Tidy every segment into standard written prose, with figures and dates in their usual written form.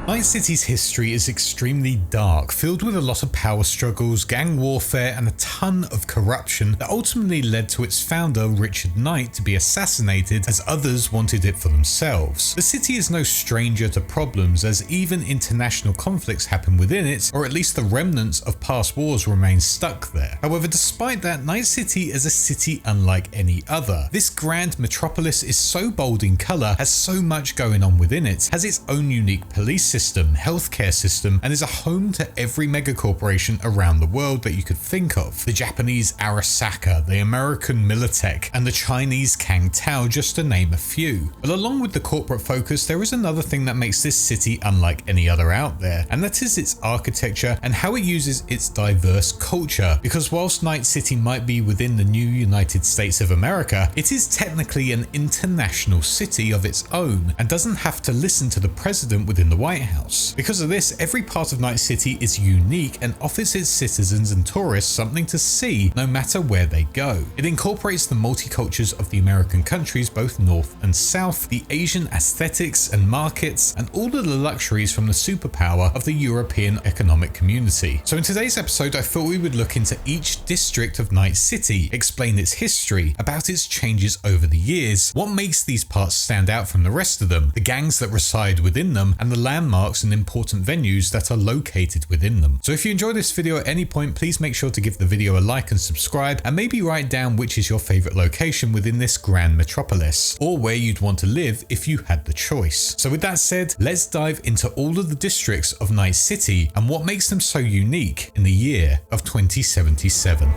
Night City's history is extremely dark, filled with a lot of power struggles, gang warfare, and a ton of corruption that ultimately led to its founder, Richard Knight, to be assassinated as others wanted it for themselves. The city is no stranger to problems, as even international conflicts happen within it, or at least the remnants of past wars remain stuck there. However, despite that, Night City is a city unlike any other. This grand metropolis is so bold in colour, has so much going on within it, has its own unique police system, healthcare system, and is a home to every megacorporation around the world that you could think of. The Japanese Arasaka, the American Militech, and the Chinese Kangtao, just to name a few. But along with the corporate focus, there is another thing that makes this city unlike any other out there, and that is its architecture and how it uses its diverse culture. Because whilst Night City might be within the new United States of America, it is technically an international city of its own and doesn't have to listen to the president within the White House. Because of this, every part of Night City is unique and offers its citizens and tourists something to see no matter where they go. It incorporates the multicultures of the American countries, both north and south, the Asian aesthetics and markets, and all of the luxuries from the superpower of the European economic community. So in today's episode, I thought we would look into each district of Night City, explain its history, about its changes over the years, what makes these parts stand out from the rest of them, the gangs that reside within them, and the landmarks and important venues that are located within them. So if you enjoy this video at any point, please make sure to give the video a like and subscribe, and maybe write down which is your favorite location within this grand metropolis, or where you'd want to live if you had the choice. So with that said, let's dive into all of the districts of Night City and what makes them so unique in the year of 2077.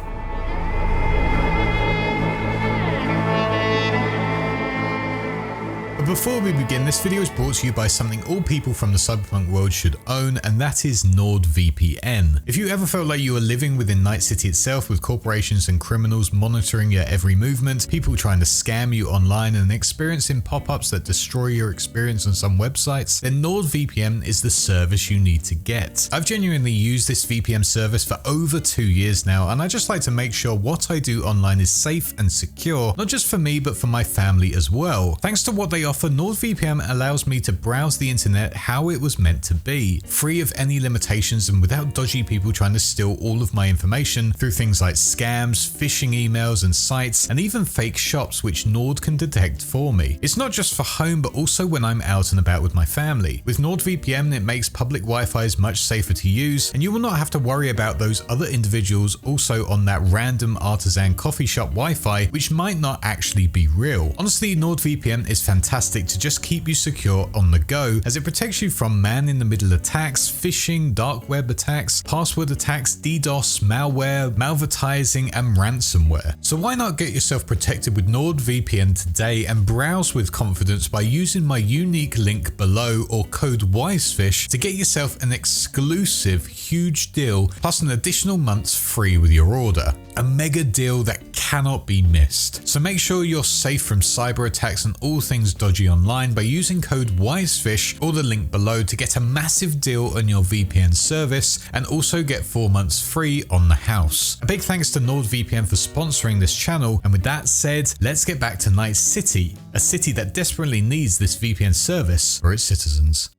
But before we begin, this video is brought to you by something all people from the Cyberpunk world should own, and that is NordVPN. If you ever felt like you were living within Night City itself, with corporations and criminals monitoring your every movement, people trying to scam you online, and experiencing pop-ups that destroy your experience on some websites, then NordVPN is the service you need to get. I've genuinely used this VPN service for over 2 years now, and I just like to make sure what I do online is safe and secure, not just for me but for my family as well. Thanks to what they offer, NordVPN allows me to browse the internet how it was meant to be, free of any limitations and without dodgy people trying to steal all of my information through things like scams, phishing emails and sites, and even fake shops which Nord can detect for me. It's not just for home but also when I'm out and about with my family. With NordVPN, it makes public Wi-Fi much safer to use, and you will not have to worry about those other individuals also on that random artisan coffee shop Wi-Fi which might not actually be real. Honestly, NordVPN is fantastic to just keep you secure on the go, as it protects you from man-in-the-middle attacks, phishing, dark web attacks, password attacks, DDoS, malware, malvertising, and ransomware. So why not get yourself protected with NordVPN today and browse with confidence by using my unique link below or code WiseFish to get yourself an exclusive huge deal plus an additional month's free with your order. A mega deal that cannot be missed. So make sure you're safe from cyber attacks and all things dodgy online by using code WiseFish or the link below to get a massive deal on your VPN service and also get 4 months free on the house. A big thanks to NordVPN for sponsoring this channel, and with that said, let's get back to Night City, a city that desperately needs this VPN service for its citizens.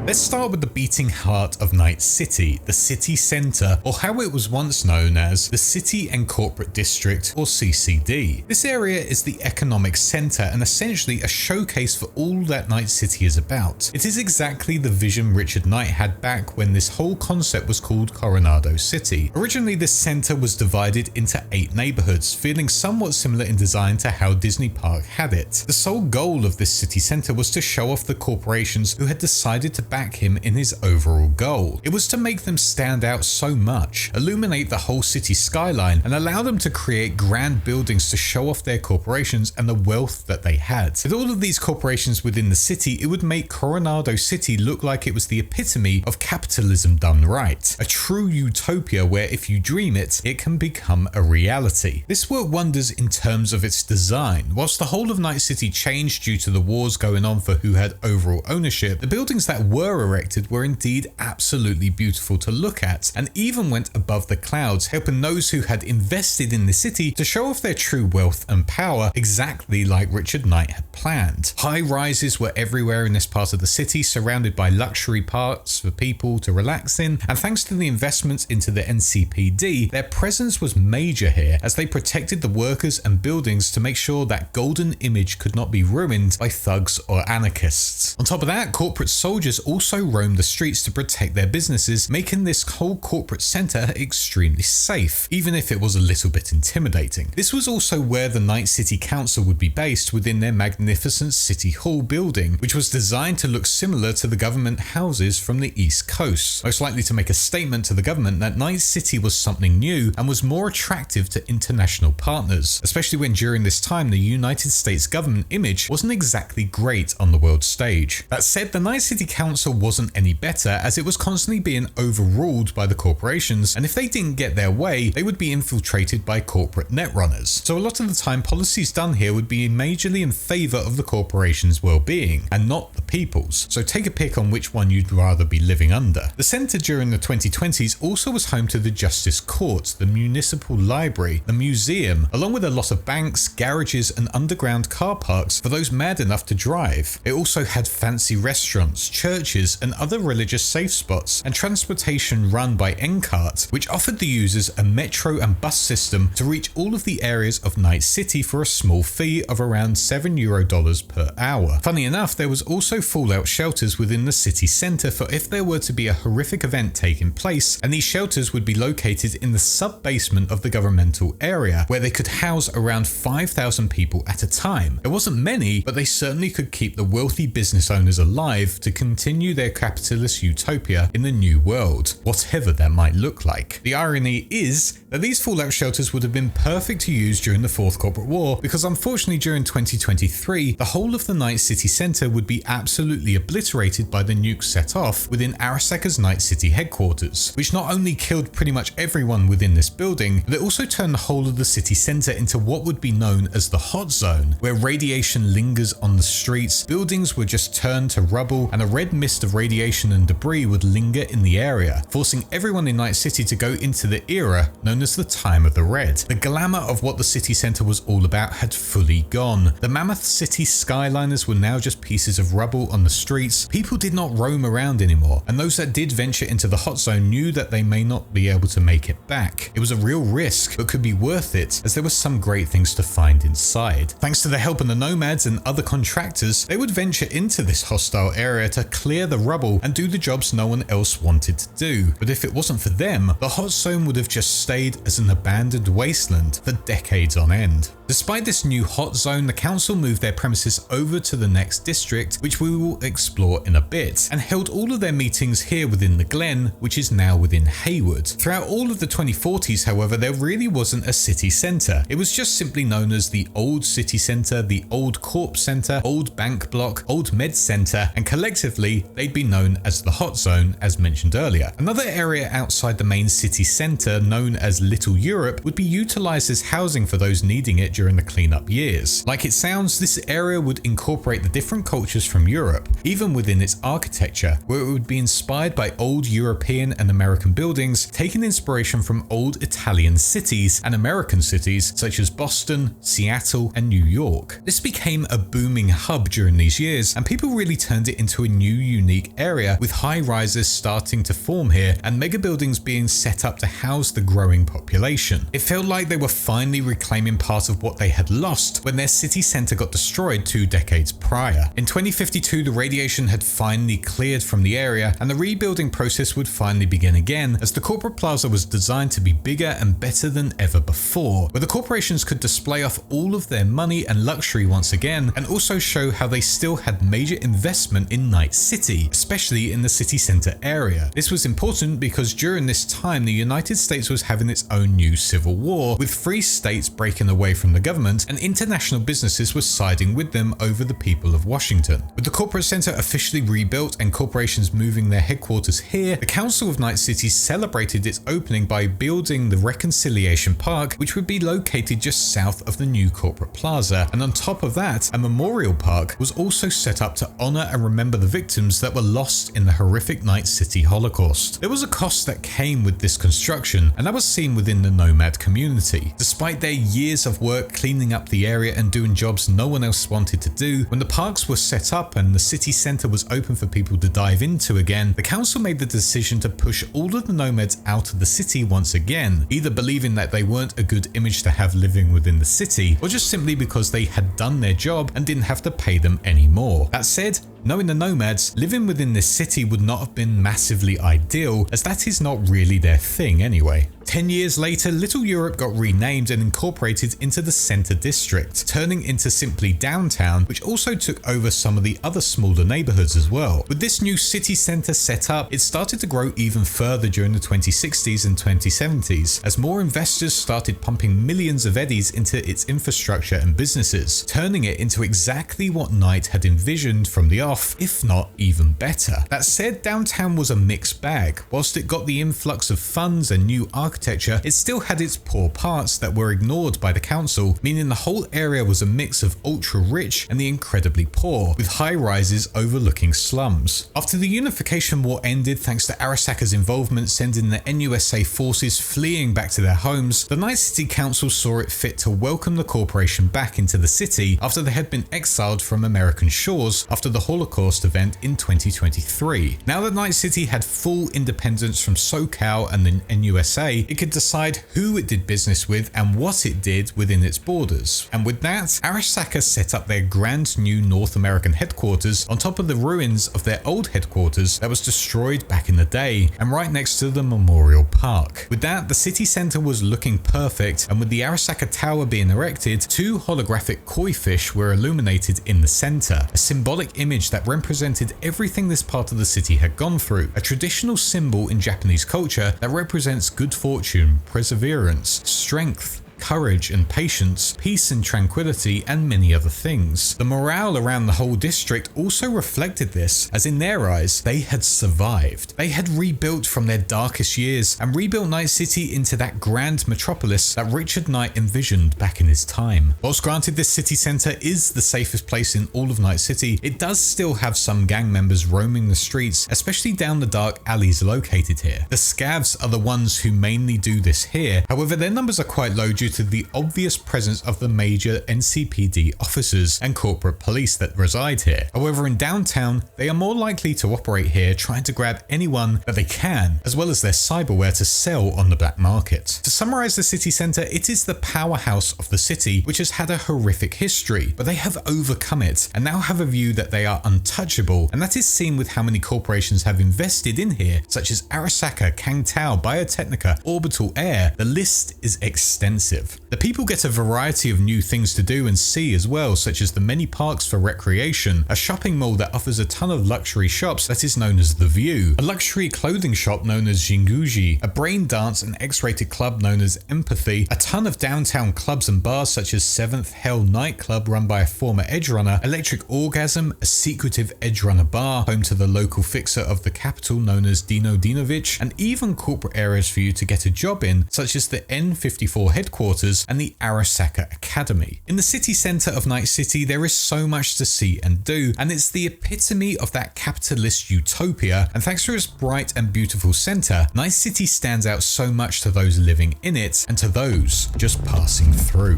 Let's start with the beating heart of Night City, the city centre, or how it was once known as the City and Corporate District, or CCD. This area is the economic centre and essentially a showcase for all that Night City is about. It is exactly the vision Richard Knight had back when this whole concept was called Coronado City. Originally, this centre was divided into 8 neighbourhoods, feeling somewhat similar in design to how Disney Park had it. The sole goal of this city centre was to show off the corporations who had decided to back him in his overall goal. It was to make them stand out so much, illuminate the whole city skyline, and allow them to create grand buildings to show off their corporations and the wealth that they had. With all of these corporations within the city, it would make Coronado City look like it was the epitome of capitalism done right. A true utopia where if you dream it, it can become a reality. This worked wonders in terms of its design. Whilst the whole of Night City changed due to the wars going on for who had overall ownership, the buildings that were were erected were indeed absolutely beautiful to look at, and even went above the clouds, helping those who had invested in the city to show off their true wealth and power, exactly like Richard Knight had planned. High rises were everywhere in this part of the city, surrounded by luxury parks for people to relax in, and thanks to the investments into the NCPD, their presence was major here as they protected the workers and buildings to make sure that golden image could not be ruined by thugs or anarchists. On top of that, corporate soldiers also roamed the streets to protect their businesses, making this whole corporate centre extremely safe, even if it was a little bit intimidating. This was also where the Night City Council would be based within their magnificent City Hall building, which was designed to look similar to the government houses from the East Coast, most likely to make a statement to the government that Night City was something new and was more attractive to international partners, especially when during this time the United States government image wasn't exactly great on the world stage. That said, the Night City Council wasn't any better as it was constantly being overruled by the corporations, and if they didn't get their way, they would be infiltrated by corporate netrunners. So a lot of the time, policies done here would be majorly in favour of the corporation's well-being and not the people's. So take a pick on which one you'd rather be living under. The centre during the 2020s also was home to the Justice Court, the Municipal Library, the museum, along with a lot of banks, garages and underground car parks for those mad enough to drive. It also had fancy restaurants, churches and other religious safe spots, and transportation run by NCART, which offered the users a metro and bus system to reach all of the areas of Night City for a small fee of around $7 per hour. Funny enough, there was also fallout shelters within the city centre for if there were to be a horrific event taking place, and these shelters would be located in the sub-basement of the governmental area, where they could house around 5,000 people at a time. There wasn't many, but they certainly could keep the wealthy business owners alive to continue their capitalist utopia in the new world, whatever that might look like. The irony is that these fallout shelters would have been perfect to use during the Fourth Corporate War, because unfortunately during 2023, the whole of the Night City Centre would be absolutely obliterated by the nukes set off within Arasaka's Night City headquarters, which not only killed pretty much everyone within this building, but it also turned the whole of the city centre into what would be known as the hot zone, where radiation lingers on the streets, buildings were just turned to rubble, and a red mist of radiation and debris would linger in the area, forcing everyone in Night City to go into the era known as the Time of the Red. The glamour of what the city centre was all about had fully gone. The mammoth city skyliners were now just pieces of rubble on the streets. People did not roam around anymore, and those that did venture into the hot zone knew that they may not be able to make it back. It was a real risk, but could be worth it as there were some great things to find inside. Thanks to the help of the nomads and other contractors, they would venture into this hostile area to clear the rubble and do the jobs no one else wanted to do. But if it wasn't for them, the hot zone would have just stayed as an abandoned wasteland for decades on end. Despite this new hot zone, the council moved their premises over to the next district, which we will explore in a bit, and held all of their meetings here within the Glen, which is now within Heywood. Throughout all of the 2040s, however, there really wasn't a city centre. It was just simply known as the Old City Centre, the Old Corp Centre, Old Bank Block, Old Med Centre, and collectively they'd be known as the Hot Zone, as mentioned earlier. Another area outside the main city centre, known as Little Europe, would be utilised as housing for those needing it during the cleanup years. Like it sounds, this area would incorporate the different cultures from Europe, even within its architecture, where it would be inspired by old European and American buildings, taking inspiration from old Italian cities and American cities such as Boston, Seattle, and New York. This became a booming hub during these years, and people really turned it into a new unique area, with high rises starting to form here and mega buildings being set up to house the growing population. It felt like they were finally reclaiming part of what they had lost when their city centre got destroyed 2 decades prior. In 2052, the radiation had finally cleared from the area, and the rebuilding process would finally begin again, as the corporate plaza was designed to be bigger and better than ever before, where the corporations could display off all of their money and luxury once again, and also show how they still had major investment in Night City, especially in the city centre area. This was important because during this time the United States was having its own new civil war, with free states breaking away from the government and international businesses were siding with them over the people people of Washington. With the corporate center officially rebuilt and corporations moving their headquarters here, the Council of Night City celebrated its opening by building the Reconciliation Park, which would be located just south of the new corporate plaza. And on top of that, a memorial park was also set up to honor and remember the victims that were lost in the horrific Night City Holocaust. There was a cost that came with this construction, and that was seen within the nomad community. Despite their years of work cleaning up the area and doing jobs no one else wanted to do, when the parks were set up and the city center was open for people to dive into again, the council made the decision to push all of the nomads out of the city once again, either believing that they weren't a good image to have living within the city, or just simply because they had done their job and didn't have to pay them anymore. That said, knowing the nomads, living within this city would not have been massively ideal, as that is not really their thing anyway. 10 years later, Little Europe got renamed and incorporated into the Center District, turning into simply Downtown, which also took over some of the other smaller neighborhoods as well. With this new city center set up, it started to grow even further during the 2060s and 2070s, as more investors started pumping millions of eddies into its infrastructure and businesses, turning it into exactly what Knight had envisioned from the off, if not even better. That said, Downtown was a mixed bag. Whilst it got the influx of funds and new architecture, it still had its poor parts that were ignored by the council, meaning the whole area was a mix of ultra rich and the incredibly poor, with high rises overlooking slums. After the unification war ended, thanks to Arasaka's involvement sending the NUSA forces fleeing back to their homes, the Night City Council saw it fit to welcome the corporation back into the city after they had been exiled from American shores after the Holocaust event in 2023. Now that Night City had full independence from SoCal and the NUSA, it could decide who it did business with and what it did within its borders. And with that, Arasaka set up their grand new North American headquarters on top of the ruins of their old headquarters that was destroyed back in the day, and right next to the Memorial Park. With that, the city center was looking perfect, and with the Arasaka Tower being erected, 2 holographic koi fish were illuminated in the center, a symbolic image that represented everything this part of the city had gone through, a traditional symbol in Japanese culture that represents good fortune, perseverance, strength, courage and patience, peace and tranquility, and many other things. The morale around the whole district also reflected this, as in their eyes, they had survived. They had rebuilt from their darkest years and rebuilt Night City into that grand metropolis that Richard Knight envisioned back in his time. Whilst granted this city centre is the safest place in all of Night City, it does still have some gang members roaming the streets, especially down the dark alleys located here. The scavs are the ones who mainly do this here, however their numbers are quite low due to the obvious presence of the major NCPD officers and corporate police that reside here. However, in Downtown, they are more likely to operate here trying to grab anyone that they can, as well as their cyberware to sell on the black market. To summarize the city center, it is the powerhouse of the city, which has had a horrific history, but they have overcome it and now have a view that they are untouchable, and that is seen with how many corporations have invested in here, such as Arasaka, Kangtao, Biotechnica, Orbital Air. The list is extensive. The people get a variety of new things to do and see as well, such as the many parks for recreation, a shopping mall that offers a ton of luxury shops that is known as The View, a luxury clothing shop known as Jinguji, a brain dance and X-rated club known as Empathy, a ton of downtown clubs and bars such as 7th Hell nightclub run by a former edgerunner, Electric Orgasm, a secretive edgerunner bar, home to the local fixer of the capital known as Dino Dinovich, and even corporate areas for you to get a job in, such as the N54 headquarters and the Arasaka Academy. In the city centre of Night City, there is so much to see and do, and it's the epitome of that capitalist utopia, and thanks to its bright and beautiful centre, Night City stands out so much to those living in it and to those just passing through.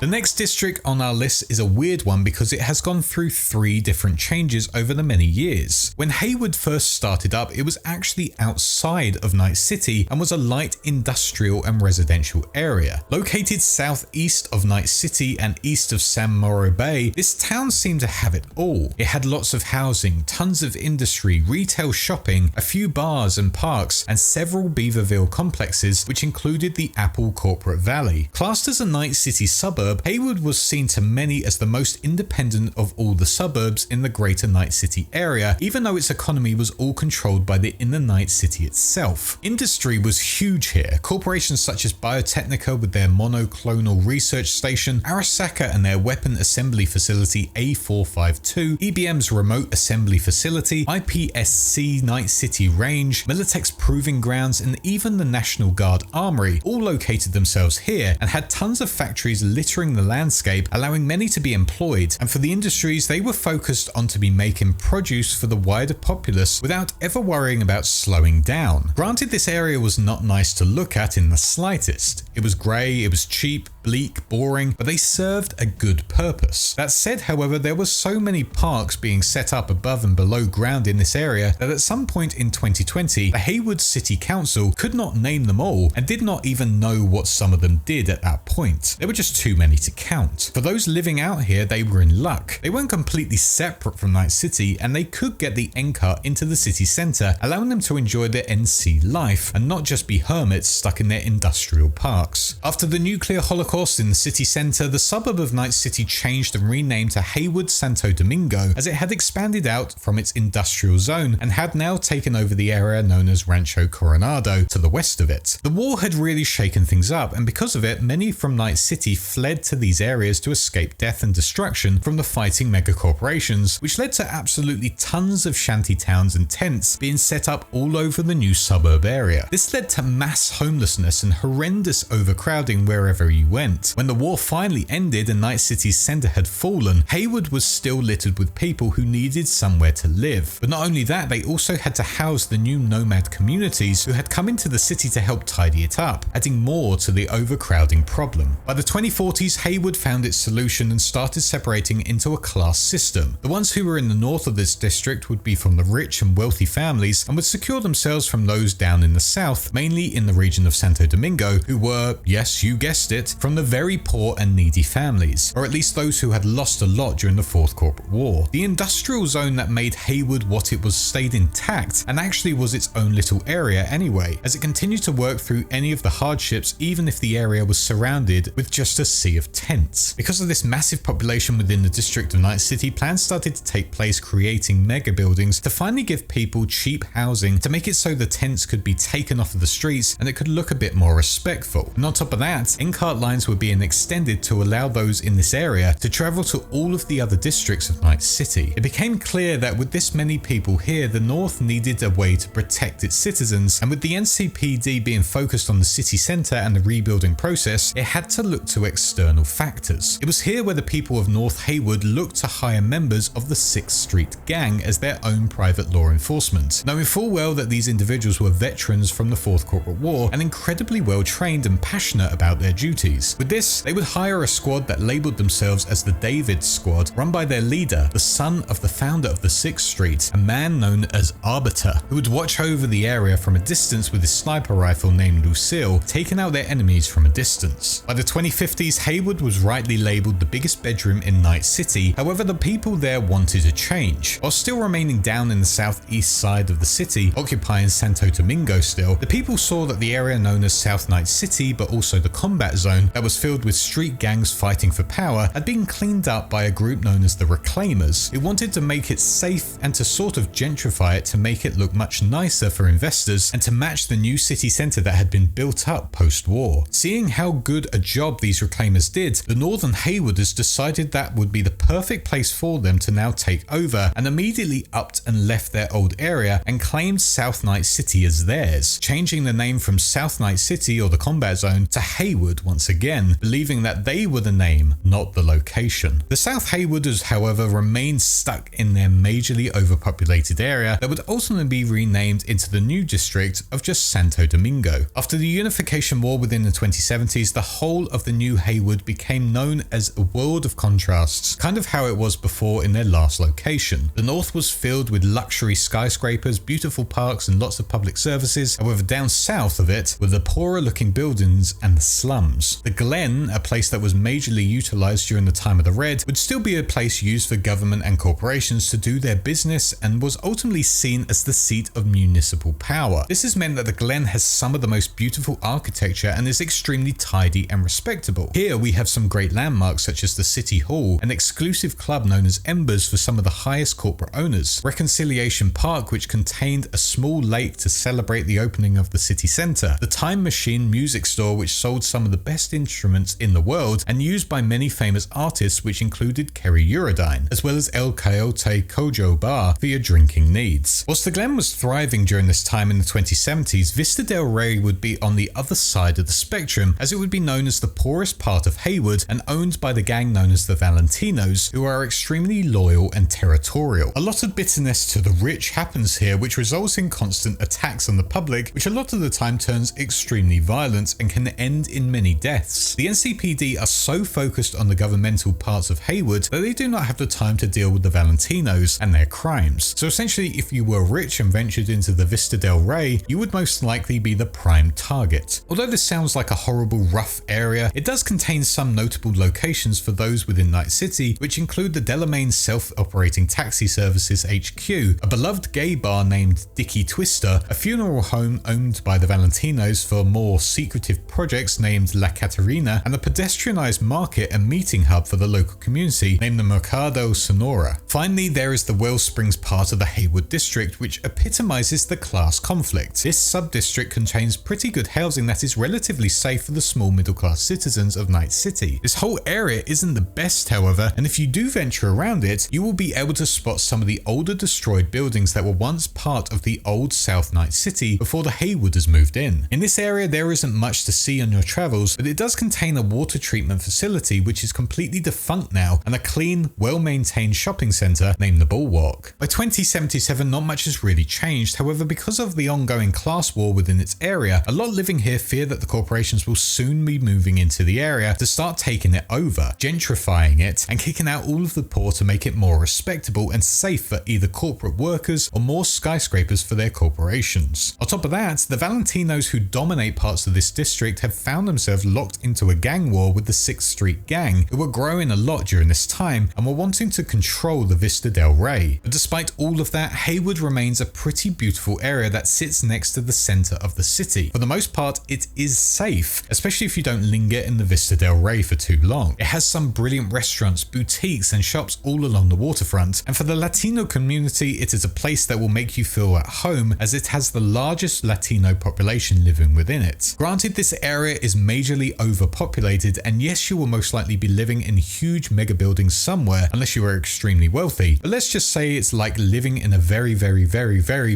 The next district on our list is a weird one because it has gone through 3 different changes over the many years. When Heywood first started up, it was actually outside of Night City and was a light industrial and residential area. Located southeast of Night City and east of San Mauro Bay, this town seemed to have it all. It had lots of housing, tons of industry, retail shopping, a few bars and parks, and several Beaverville complexes, which included the Apple Corporate Valley. Classed as a Night City suburb, suburb, Heywood was seen to many as the most independent of all the suburbs in the greater Night City area, even though its economy was all controlled by the inner Night City itself. Industry was huge here. Corporations such as Biotechnica with their monoclonal research station, Arasaka and their weapon assembly facility A452, EBM's remote assembly facility, IPSC Night City Range, Militech's proving grounds, and even the National Guard Armory all located themselves here and had tons of factories littering the landscape, allowing many to be employed, and for the industries they were focused on to be making produce for the wider populace without ever worrying about slowing down. Granted, this area was not nice to look at in the slightest. It was grey, it was cheap, bleak, boring, but they served a good purpose. That said, however, there were so many parks being set up above and below ground in this area that at some point in 2020, the Heywood City Council could not name them all and did not even know what some of them did at that point. There were just too many to count. For those living out here, they were in luck. They weren't completely separate from Night City and they could get the N-Car into the city centre, allowing them to enjoy their NC life and not just be hermits stuck in their industrial parks. After the nuclear holocaust in the city centre, the suburb of Night City changed and renamed to Heywood Santo Domingo as it had expanded out from its industrial zone and had now taken over the area known as Rancho Coronado to the west of it. The war had really shaken things up, and because of it, many from Night City fled to these areas to escape death and destruction from the fighting megacorporations, which led to absolutely tons of shanty towns and tents being set up all over the new suburb area. This led to mass homelessness and horrendous overcrowding wherever you went. When the war finally ended and Night City's centre had fallen, Heywood was still littered with people who needed somewhere to live. But not only that, they also had to house the new nomad communities who had come into the city to help tidy it up, adding more to the overcrowding problem. By the 2040s, Heywood found its solution and started separating into a class system. The ones who were in the north of this district would be from the rich and wealthy families and would secure themselves from those down in the south, mainly in the region of Santo Domingo, who were, yes, you guessed it, from the very poor and needy families, or at least those who had lost a lot during the Fourth Corporate War. The industrial zone that made Heywood what it was stayed intact and actually was its own little area anyway, as it continued to work through any of the hardships even if the area was surrounded with just a sea of tents. Because of this massive population within the district of Night City, plans started to take place creating mega buildings to finally give people cheap housing to make it so the tents could be taken off of the streets and it could look a bit more respectful. And on top of that, in-cart lines were being extended to allow those in this area to travel to all of the other districts of Night City. It became clear that with this many people here, the North needed a way to protect its citizens, and with the NCPD being focused on the city centre and the rebuilding process, it had to look to external factors. It was here where the people of North Heywood looked to hire members of the 6th Street Gang as their own private law enforcement, knowing full well that these individuals were veterans from the Fourth Corporate War and incredibly well trained and passionate about their duties. With this, they would hire a squad that labelled themselves as the David Squad, run by their leader, the son of the founder of the 6th Street, a man known as Arbiter, who would watch over the area from a distance with his sniper rifle named Lucille, taking out their enemies from a distance. By the 2050s, Heywood was rightly labelled the biggest bedroom in Night City. However, the people there wanted a change. While still remaining down in the southeast side of the city, occupying Santo Domingo still, the people saw that the area known as South Night City, but also the combat zone that was filled with street gangs fighting for power, had been cleaned up by a group known as the Reclaimers, who wanted to make it safe and to sort of gentrify it to make it look much nicer for investors and to match the new city centre that had been built up post-war. Seeing how good a job these Reclaimers did, the Northern Heywooders decided that would be the perfect place for them to now take over, and immediately upped and left their old area and claimed South Night City as theirs, changing the name from South Night City or the combat zone to Heywood once again, believing that they were the name, not the location. The South Heywooders, however, remained stuck in their majorly overpopulated area that would ultimately be renamed into the new district of just Santo Domingo. After the unification war within the 2070s, the whole of the new Heywood became known as a world of contrasts, kind of how it was before in their last location. The north was filled with luxury skyscrapers, beautiful parks and lots of public services. However, down south of it were the poorer looking buildings and the slums. The Glen, a place that was majorly utilized during the time of the Red, would still be a place used for government and corporations to do their business and was ultimately seen as the seat of municipal power. This has meant that the Glen has some of the most beautiful architecture and is extremely tidy and respectable. Here we have some great landmarks such as the City Hall, an exclusive club known as Embers for some of the highest corporate owners, Reconciliation Park, which contained a small lake to celebrate the opening of the city centre, the Time Machine music store which sold some of the best instruments in the world and used by many famous artists which included Kerry Eurodyne, as well as El Coyote Kojo Bar for your drinking needs. Whilst the Glen was thriving during this time in the 2070s, Vista del Rey would be on the other side of the spectrum, as it would be known as the poorest part of Heywood and owned by the gang known as the Valentinos, who are extremely loyal and territorial. A lot of bitterness to the rich happens here, which results in constant attacks on the public, which a lot of the time turns extremely violent and can end in many deaths. The NCPD are so focused on the governmental parts of Heywood that they do not have the time to deal with the Valentinos and their crimes. So essentially, if you were rich and ventured into the Vista del Rey, you would most likely be the prime target. Although this sounds like a horrible, rough area, it does contain some notable locations for those within Night City, which include the Delamain self-operating taxi services HQ, a beloved gay bar named Dicky Twister, a funeral home owned by the Valentinos for more secretive projects named La Catarina, and a pedestrianized market and meeting hub for the local community named the Mercado Sonora. Finally, there is the Wellsprings part of the Heywood district, which epitomizes the class conflict. This sub-district contains pretty good housing that is relatively safe for the small middle-class citizens of Night City. This whole area isn't the best, however, and if you do venture around it, you will be able to spot some of the older destroyed buildings that were once part of the old South Night City before the Heywooders moved in. In this area, there isn't much to see on your travels, but it does contain a water treatment facility which is completely defunct now, and a clean, well-maintained shopping centre named the Bulwark. By 2077, not much has really changed. However, because of the ongoing class war within its area, a lot living here fear that the corporations will soon be moving into the area to start taking it over, gentrifying it, and kicking out all of the poor to make it more respectable and safe for either corporate workers or more skyscrapers for their corporations. On top of that, the Valentinos who dominate parts of this district have found themselves locked into a gang war with the 6th Street gang, who were growing a lot during this time and were wanting to control the Vista del Rey. But despite all of that, Heywood remains a pretty beautiful area that sits next to the centre of the city. For the most part, it is safe, especially if you don't linger in the Vista del Rey for too long. It has some brilliant restaurants, boutiques and shops all along the waterfront, and for the Latino community, it is a place that will make you feel at home, as it has the largest Latino population living within it. Granted, this area is majorly overpopulated, and yes, you will most likely be living in huge mega buildings somewhere unless you are extremely wealthy, but let's just say it's like living in a very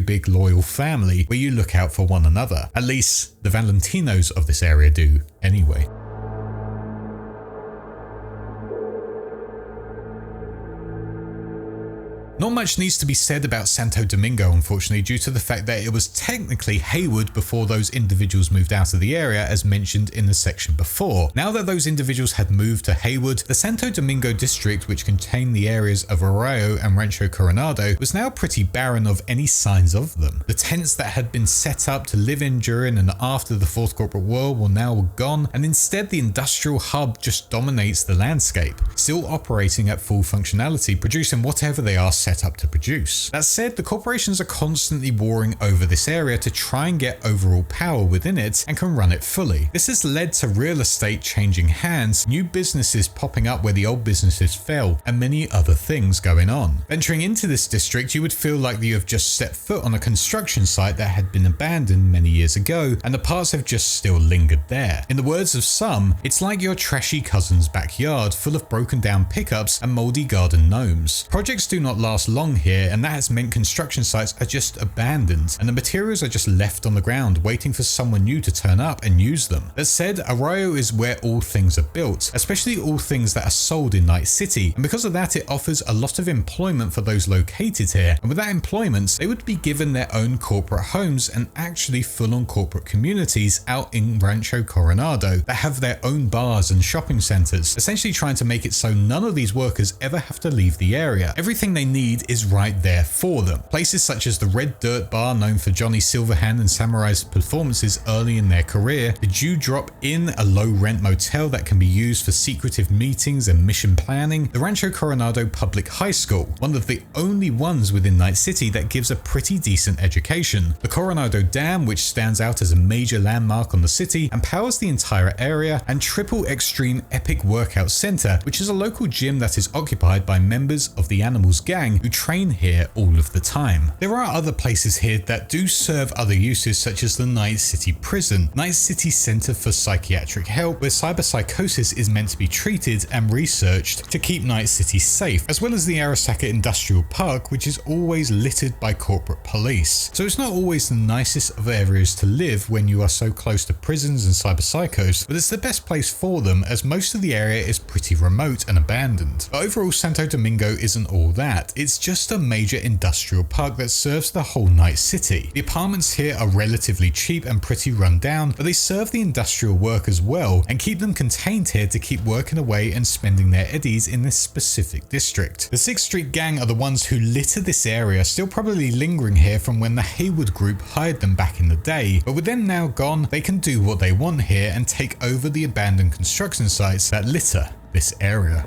big loyal family where you look out for one another. At least the Valentinos of this area do anyway. Not much needs to be said about Santo Domingo, unfortunately, due to the fact that it was technically Heywood before those individuals moved out of the area, as mentioned in the section before. Now that those individuals had moved to Heywood, the Santo Domingo district, which contained the areas of Arroyo and Rancho Coronado, was now pretty barren of any signs of them. The tents that had been set up to live in during and after the Fourth Corporate War were now gone, and instead the industrial hub just dominates the landscape, still operating at full functionality, producing whatever they are set up to produce. That said, the corporations are constantly warring over this area to try and get overall power within it and can run it fully. This has led to real estate changing hands, new businesses popping up where the old businesses fell, and many other things going on. Venturing into this district, you would feel like you have just stepped foot on a construction site that had been abandoned many years ago, and the parts have just still lingered there. In the words of some, it's like your trashy cousin's backyard, full of broken down pickups and mouldy garden gnomes. Projects do not last long here, and that has meant construction sites are just abandoned, and the materials are just left on the ground waiting for someone new to turn up and use them. That said, Arroyo is where all things are built, especially all things that are sold in Night City, and because of that it offers a lot of employment for those located here, and with that employment they would be given their own corporate homes and actually full-on corporate communities out in Rancho Coronado that have their own bars and shopping centers, essentially trying to make it so none of these workers ever have to leave the area. Everything they need need is right there for them. Places such as the Red Dirt Bar, known for Johnny Silverhand and Samurai's performances early in their career, the Dewdrop Inn, a low-rent motel that can be used for secretive meetings and mission planning, the Rancho Coronado Public High School, one of the only ones within Night City that gives a pretty decent education, the Coronado Dam, which stands out as a major landmark on the city and powers the entire area, and Triple Extreme Epic Workout Center, which is a local gym that is occupied by members of the Animals gang who train here all of the time. There are other places here that do serve other uses, such as the Night City Prison, Night City Center for Psychiatric Help, where cyberpsychosis is meant to be treated and researched to keep Night City safe, as well as the Arasaka Industrial Park, which is always littered by corporate police. So it's not always the nicest of areas to live when you are so close to prisons and cyberpsychos, but it's the best place for them as most of the area is pretty remote and abandoned. But overall, Santo Domingo isn't all that. It's just a major industrial park that serves the whole Night City. The apartments here are relatively cheap and pretty run down, but they serve the industrial workers well and keep them contained here to keep working away and spending their eddies in this specific district. The 6th Street gang are the ones who litter this area, still probably lingering here from when the Heywood group hired them back in the day, but with them now gone, they can do what they want here and take over the abandoned construction sites that litter this area.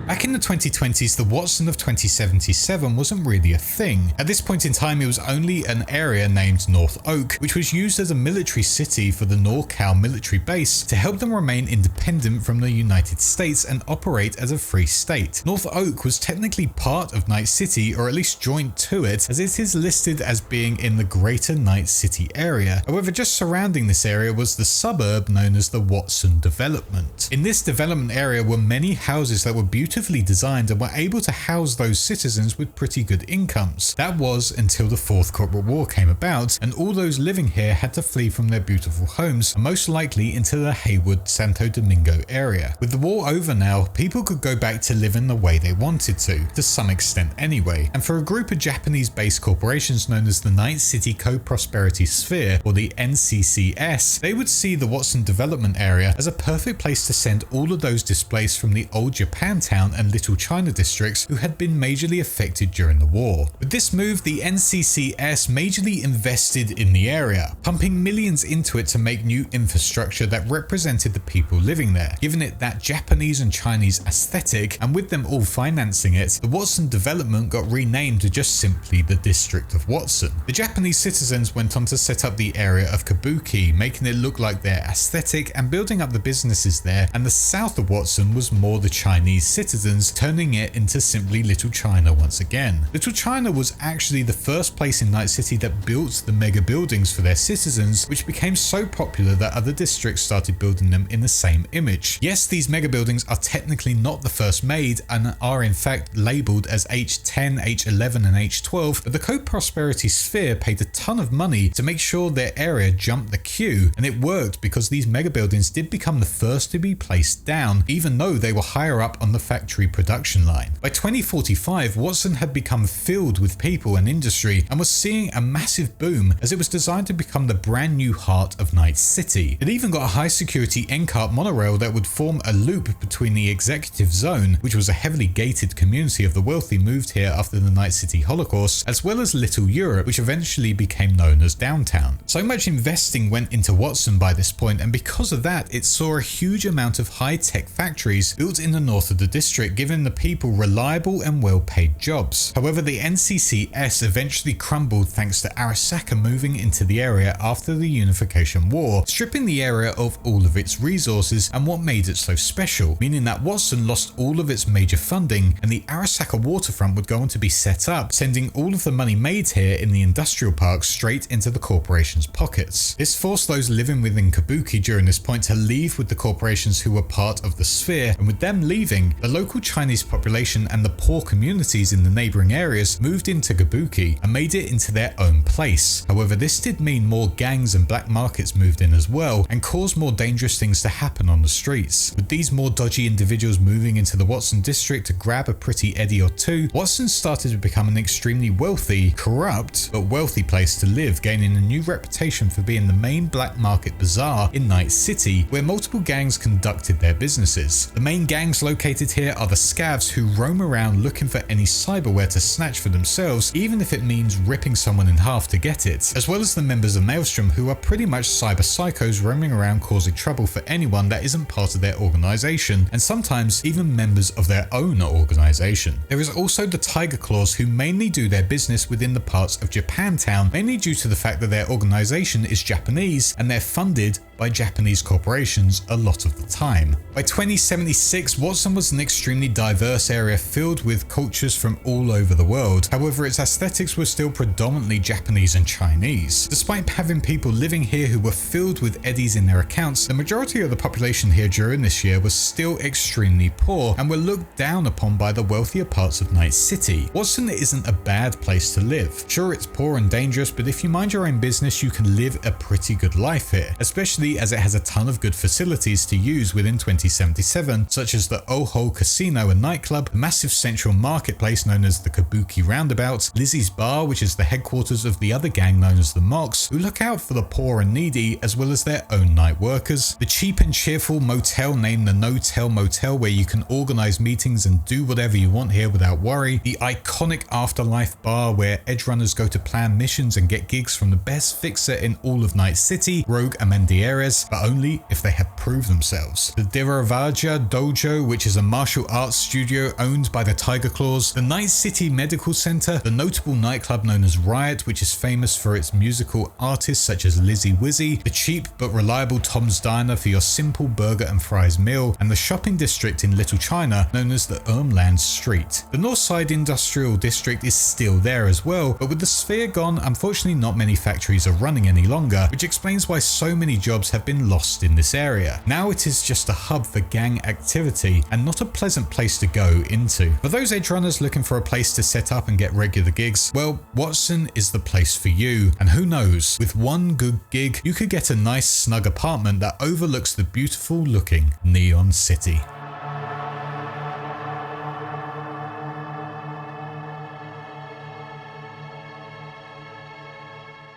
Back in the 2020s, the Watson of 2077 wasn't really a thing. At this point in time, it was only an area named North Oak, which was used as a military city for the NorCal military base to help them remain independent from the United States and operate as a free state. North Oak was technically part of Night City, or at least joined to it, as it is listed as being in the greater Night City area. However, just surrounding this area was the suburb known as the Watson Development. In this development area were many houses that were beautifully designed and were able to house those citizens with pretty good incomes. That was until the 4th Corporate War came about, and all those living here had to flee from their beautiful homes, most likely into the Heywood Santo Domingo area. With the war over now, people could go back to living the way they wanted to some extent anyway, and for a group of Japanese-based corporations known as the Night City Co-Prosperity Sphere, or the NCCS, they would see the Watson Development Area as a perfect place to send all of those displaced from the old Japantown and Little China districts who had been majorly affected during the war. With this move, the NCCS majorly invested in the area, pumping millions into it to make new infrastructure that represented the people living there, giving it that Japanese and Chinese aesthetic, and with them all financing it, the Watson development got renamed to just simply the District of Watson. The Japanese citizens went on to set up the area of Kabuki, making it look like their aesthetic and building up the businesses there, and the south of Watson was more the Chinese citizens, turning it into simply Little China once again. Little China was actually the first place in Night City that built the mega buildings for their citizens, which became so popular that other districts started building them in the same image. Yes, these mega buildings are technically not the first made and are in fact labeled as H10, H11 and H12, but the Co-Prosperity Sphere paid a ton of money to make sure their area jumped the queue, and it worked because these mega buildings did become the first to be placed down, even though they were higher up on the factory production line. By 2045, Watson had become filled with people and industry and was seeing a massive boom as it was designed to become the brand new heart of Night City. It even got a high security NCART monorail that would form a loop between the Executive Zone, which was a heavily gated community of the wealthy moved here after the Night City Holocaust, as well as Little Europe, which eventually became known as Downtown. So much investing went into Watson by this point, and because of that, it saw a huge amount of high-tech factories built in the north of the district, giving the people reliable and well-paid jobs. However, the NCCS eventually crumbled thanks to Arasaka moving into the area after the Unification War, stripping the area of all of its resources and what made it so special, meaning that Watson lost all of its major funding and the Arasaka waterfront would go on to be set up, sending all of the money made here in the industrial park straight into the corporation's pockets. This forced those living within Kabuki during this point to leave with the corporations who were part of the sphere, and with them leaving, the local Chinese population and the poor communities in the neighboring areas moved into Kabuki and made it into their own place. However, this did mean more gangs and black markets moved in as well and caused more dangerous things to happen on the streets. With these more dodgy individuals moving into the Watson district to grab a pretty Eddie or two, Watson started to become an extremely wealthy, corrupt, but wealthy place to live, gaining a new reputation for being the main black market bazaar in Night City, where multiple gangs conducted their businesses. The main gangs located here are the Scavs, who roam around looking for any cyberware to snatch for themselves, even if it means ripping someone in half to get it, as well as the members of Maelstrom, who are pretty much cyber psychos roaming around causing trouble for anyone that isn't part of their organization, and sometimes even members of their own organization. There is also the Tiger Claws, who mainly do their business within the parts of Japantown, mainly due to the fact that their organization is Japanese and they're funded by Japanese corporations a lot of the time. By 2076, Watson was an extremely diverse area filled with cultures from all over the world. However, its aesthetics were still predominantly Japanese and Chinese. Despite having people living here who were filled with eddies in their accounts, the majority of the population here during this year was still extremely poor and were looked down upon by the wealthier parts of Night City. Watson isn't a bad place to live. Sure, it's poor and dangerous, but if you mind your own business, you can live a pretty good life here, especially as it has a ton of good facilities to use within 2077, such as the Oho Casino and nightclub, the massive central marketplace known as the Kabuki Roundabout, Lizzie's Bar, which is the headquarters of the other gang known as the Mox, who look out for the poor and needy as well as their own night workers, the cheap and cheerful motel named the No-Tell Motel, where you can organize meetings and do whatever you want here without worry, the iconic Afterlife Bar, where edge runners go to plan missions and get gigs from the best fixer in all of Night City, Rogue Amendieres, but only if they have proved themselves. The Diravaja Dojo, which is a martial arts studio owned by the Tiger Claws, the Night City Medical Center, the notable nightclub known as Riot, which is famous for its musical artists such as Lizzie Wizzy, the cheap but reliable Tom's Diner for your simple burger and fries meal, and the shopping district in Little China known as the Ermland Street. The Northside Industrial District is still there as well, but with the Sphere gone, unfortunately not many factories are running any longer, which explains why so many jobs have been lost in this area. Now it is just a hub for gang activity and not a pleasant place to go into. For those edge runners looking for a place to set up and get regular gigs, well, Watson is the place for you. And who knows, with one good gig, you could get a nice snug apartment that overlooks the beautiful looking Neon City.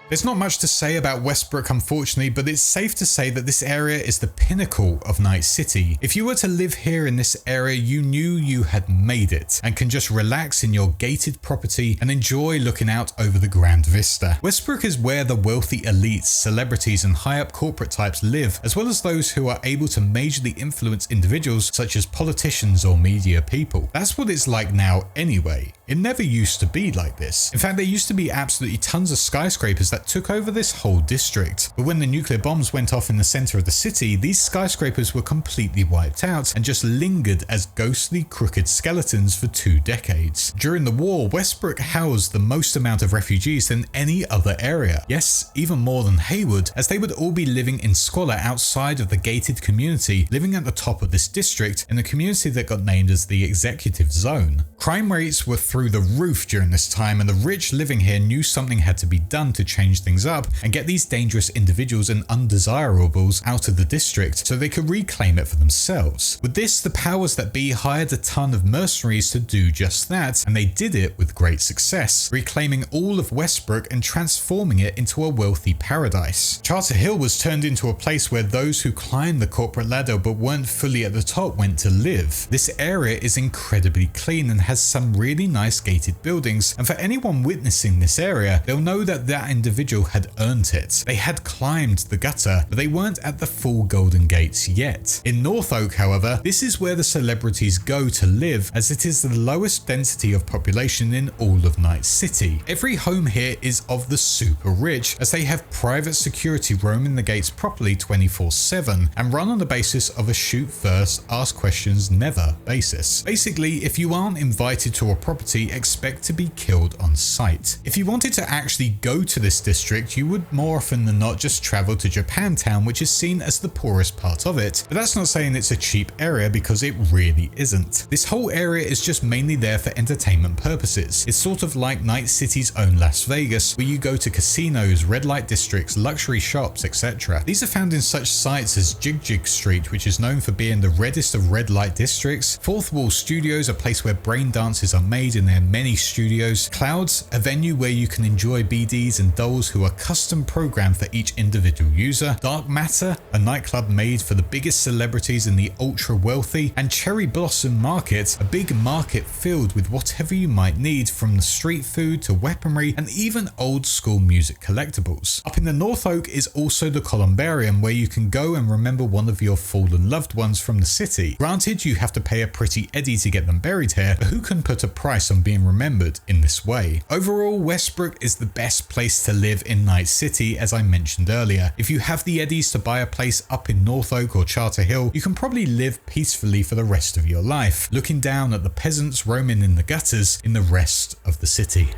There's not much to say about Westbrook, unfortunately, but it's safe to say that this area is the pinnacle of Night City. If you were to live here in this area, you knew you had made it and can just relax in your gated property and enjoy looking out over the grand vista. Westbrook is where the wealthy elites, celebrities, and high-up corporate types live, as well as those who are able to majorly influence individuals such as politicians or media people. That's what it's like now anyway. It never used to be like this. In fact, there used to be absolutely tons of skyscrapers that took over this whole district. But when the nuclear bombs went off in the center of the city, these skyscrapers were completely wiped out and just lingered as ghostly, crooked skeletons for 2 decades. During the war, Westbrook housed the most amount of refugees than any other area. Yes, even more than Heywood, as they would all be living in squalor outside of the gated community, living at the top of this district in a community that got named as the Executive Zone. Crime rates were through the roof during this time, and the rich living here knew something had to be done to change things up and get these dangerous individuals and undesirables out of the district so they could reclaim it for themselves. With this, the powers that be hired a ton of mercenaries to do just that, and they did it with great success, reclaiming all of Westbrook and transforming it into a wealthy paradise. Charter Hill was turned into a place where those who climbed the corporate ladder but weren't fully at the top went to live. This area is incredibly clean and has some really nice gated buildings, and for anyone witnessing this area, they'll know that that individual had earned it. They had climbed the gutter, but they weren't at the full Golden Gates yet. In North Oak, however, this is where the celebrities go to live, as it is the lowest density of population in all of Night City. Every home here is of the super rich, as they have private security roaming the gates properly 24/7 and run on the basis of a shoot first, ask questions never basis. Basically, if you aren't invited to a property property, expect to be killed on sight. If you wanted to actually go to this district, you would more often than not just travel to Japantown, which is seen as the poorest part of it. But that's not saying it's a cheap area, because it really isn't. This whole area is just mainly there for entertainment purposes. It's sort of like Night City's own Las Vegas, where you go to casinos, red light districts, luxury shops, etc. These are found in such sites as Jig Street, which is known for being the reddest of red light districts, Fourth Wall Studios, a place where brain dances are made in their many studios, Clouds, a venue where you can enjoy BDs and dolls who are custom programmed for each individual user, Dark Matter, a nightclub made for the biggest celebrities and the ultra wealthy, and Cherry Blossom Market, a big market filled with whatever you might need, from the street food to weaponry and even old school music collectibles. Up in the North Oak is also the Columbarium, where you can go and remember one of your fallen loved ones from the city. Granted, you have to pay a pretty Eddie to get them buried here, but who can put a price on being remembered in this way? Overall, Westbrook is the best place to live in Night City, as I mentioned earlier. If you have the Eddies to buy a place up in North Oak or Charter Hill, you can probably live peacefully for the rest of your life, looking down at the peasants roaming in the gutters in the rest of the city.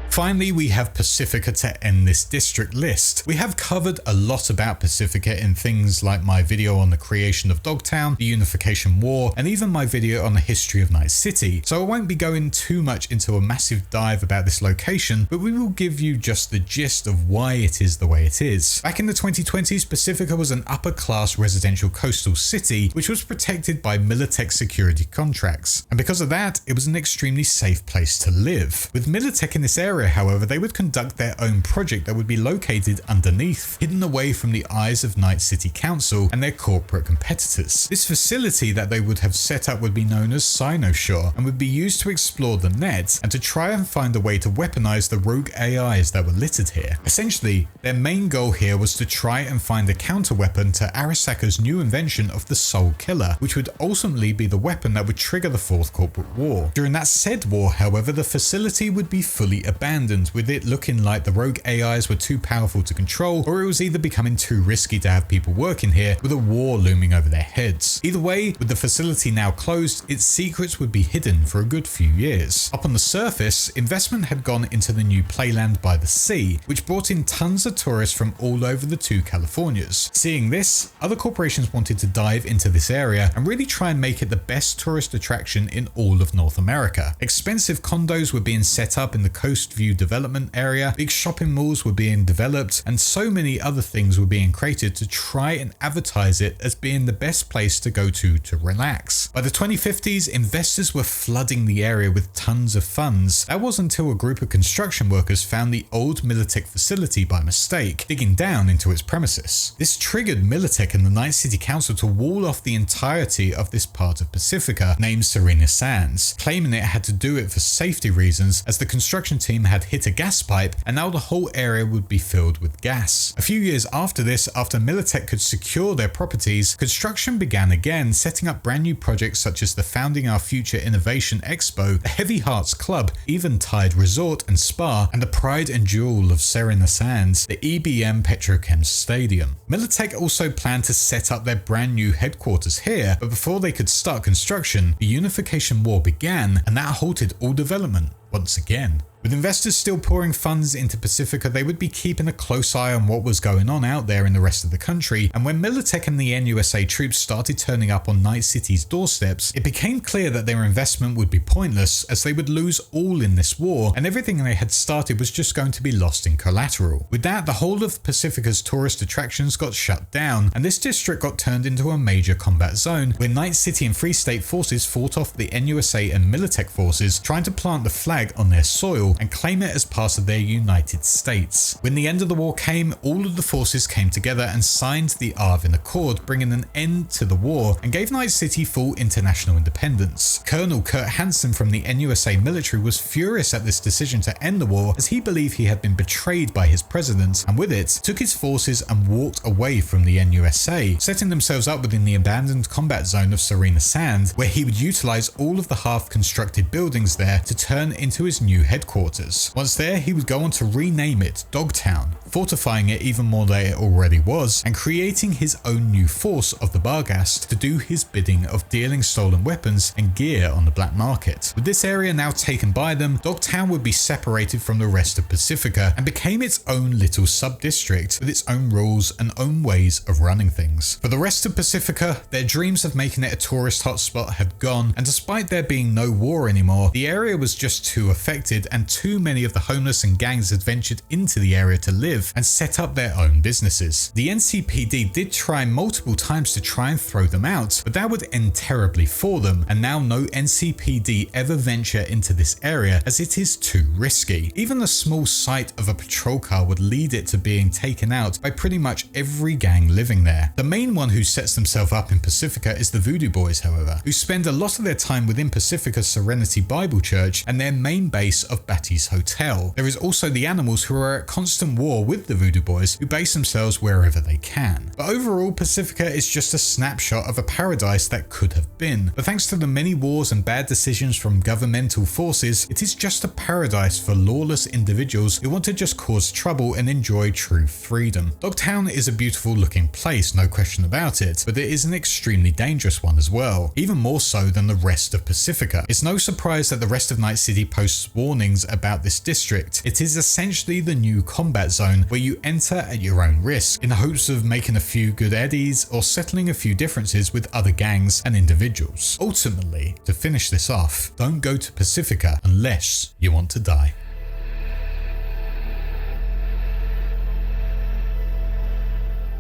Finally, we have Pacifica to end this district list. We have covered a lot about Pacifica in things like my video on the creation of Dogtown, the Unification War, and even my video on the history of Night City, so I won't be going too much into a massive dive about this location, but we will give you just the gist of why it is the way it is. Back in the 2020s, Pacifica was an upper-class residential coastal city which was protected by Militech security contracts, and because of that, it was an extremely safe place to live. With Militech in this area, however, they would conduct their own project that would be located underneath, hidden away from the eyes of Night City Council and their corporate competitors. This facility that they would have set up would be known as Sinosure and would be used to explore the net and to try and find a way to weaponize the rogue AIs that were littered here. Essentially, their main goal here was to try and find a counterweapon to Arasaka's new invention of the Soul Killer, which would ultimately be the weapon that would trigger the Fourth Corporate War. During that said war, however, the facility would be fully abandoned, with it looking like the rogue AIs were too powerful to control, or it was either becoming too risky to have people working here with a war looming over their heads. Either way, with the facility now closed, its secrets would be hidden for a good few years. Up on the surface, investment had gone into the new playland by the sea, which brought in tons of tourists from all over the two Californias. Seeing this, other corporations wanted to dive into this area and really try and make it the best tourist attraction in all of North America. Expensive condos were being set up in the Coast View development area, big shopping malls were being developed, and so many other things were being created to try and advertise it as being the best place to go to relax. By the 2050s, investors were flooding the area with tons of funds. That was until a group of construction workers found the old Militech facility by mistake, digging down into its premises. This triggered Militech and the Night City Council to wall off the entirety of this part of Pacifica, named Serena Sands, claiming it had to do it for safety reasons, as the construction team had hit a gas pipe and now the whole area would be filled with gas. A few years after this, after Militech could secure their properties, construction began again, setting up brand new projects such as the Founding Our Future Innovation Expo, the Heavy Hearts Club, Eventide Resort and Spa, and the pride and jewel of Serena Sands, the EBM Petrochem Stadium. Militech also planned to set up their brand new headquarters here, but before they could start construction, the Unification War began, and that halted all development once again. With investors still pouring funds into Pacifica, they would be keeping a close eye on what was going on out there in the rest of the country, and when Militech and the NUSA troops started turning up on Night City's doorsteps, it became clear that their investment would be pointless, as they would lose all in this war, and everything they had started was just going to be lost in collateral. With that, the whole of Pacifica's tourist attractions got shut down, and this district got turned into a major combat zone, where Night City and Free State forces fought off the NUSA and Militech forces, trying to plant the flag on their soil and claim it as part of their United States. When the end of the war came, all of the forces came together and signed the Arvin Accord, bringing an end to the war and gave Night City full international independence. Colonel Kurt Hansen from the NUSA military was furious at this decision to end the war, as he believed he had been betrayed by his president, and with it, took his forces and walked away from the NUSA, setting themselves up within the abandoned combat zone of Serena Sand, where he would utilize all of the half-constructed buildings there to turn into his new headquarters. headquarters. Once there, he would go on to rename it Dogtown, fortifying it even more than it already was, and creating his own new force of the Barghast to do his bidding of dealing stolen weapons and gear on the black market. With this area now taken by them, Dogtown would be separated from the rest of Pacifica and became its own little sub-district with its own rules and own ways of running things. For the rest of Pacifica, their dreams of making it a tourist hotspot had gone, and despite there being no war anymore, the area was just too affected and too many of the homeless and gangs had ventured into the area to live and set up their own businesses. The NCPD did try multiple times to try and throw them out, but that would end terribly for them, and now no NCPD ever venture into this area as it is too risky. Even the small sight of a patrol car would lead it to being taken out by pretty much every gang living there. The main one who sets themselves up in Pacifica is the Voodoo Boys, however, who spend a lot of their time within Pacifica's Serenity Bible Church and their main base of Batty's Hotel. There is also the Animals, who are at constant war with the Voodoo Boys, who base themselves wherever they can. But overall, Pacifica is just a snapshot of a paradise that could have been. But thanks to the many wars and bad decisions from governmental forces, it is just a paradise for lawless individuals who want to just cause trouble and enjoy true freedom. Dogtown is a beautiful looking place, no question about it, but it is an extremely dangerous one as well, even more so than the rest of Pacifica. It's no surprise that the rest of Night City posts warnings about this district. It is essentially the new combat zone where you enter at your own risk, in the hopes of making a few good eddies or settling a few differences with other gangs and individuals. Ultimately, to finish this off, don't go to Pacifica unless you want to die.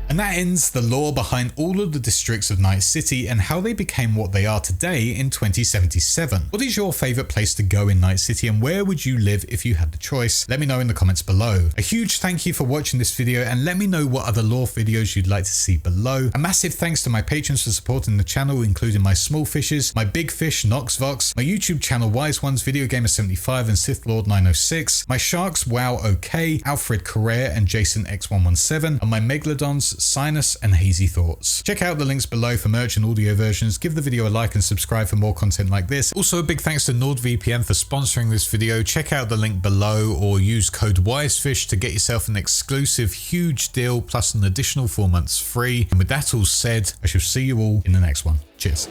And that ends the lore behind all of the districts of Night City and how they became what they are today in 2077. What is your favourite place to go in Night City, and where would you live if you had the choice? Let me know in the comments below. A huge thank you for watching this video, and let me know what other lore videos you'd like to see below. A massive thanks to my patrons for supporting the channel, including my small fishes, my big fish Noxvox, my YouTube channel Wise Ones, Video Gamer 75 and Sith Lord 906, my sharks Wow OK, Alfred Correa and Jason X117, and my megalodons Sinus and Hazy Thoughts. Check out the links below for merch and audio versions. Give the video a like and subscribe for more content like this. Also, a big thanks to NordVPN for sponsoring this video. Check out the link below or use code WiseFish to get yourself an exclusive huge deal plus an additional 4 months free. And with that all said, I shall see you all in the next one. Cheers.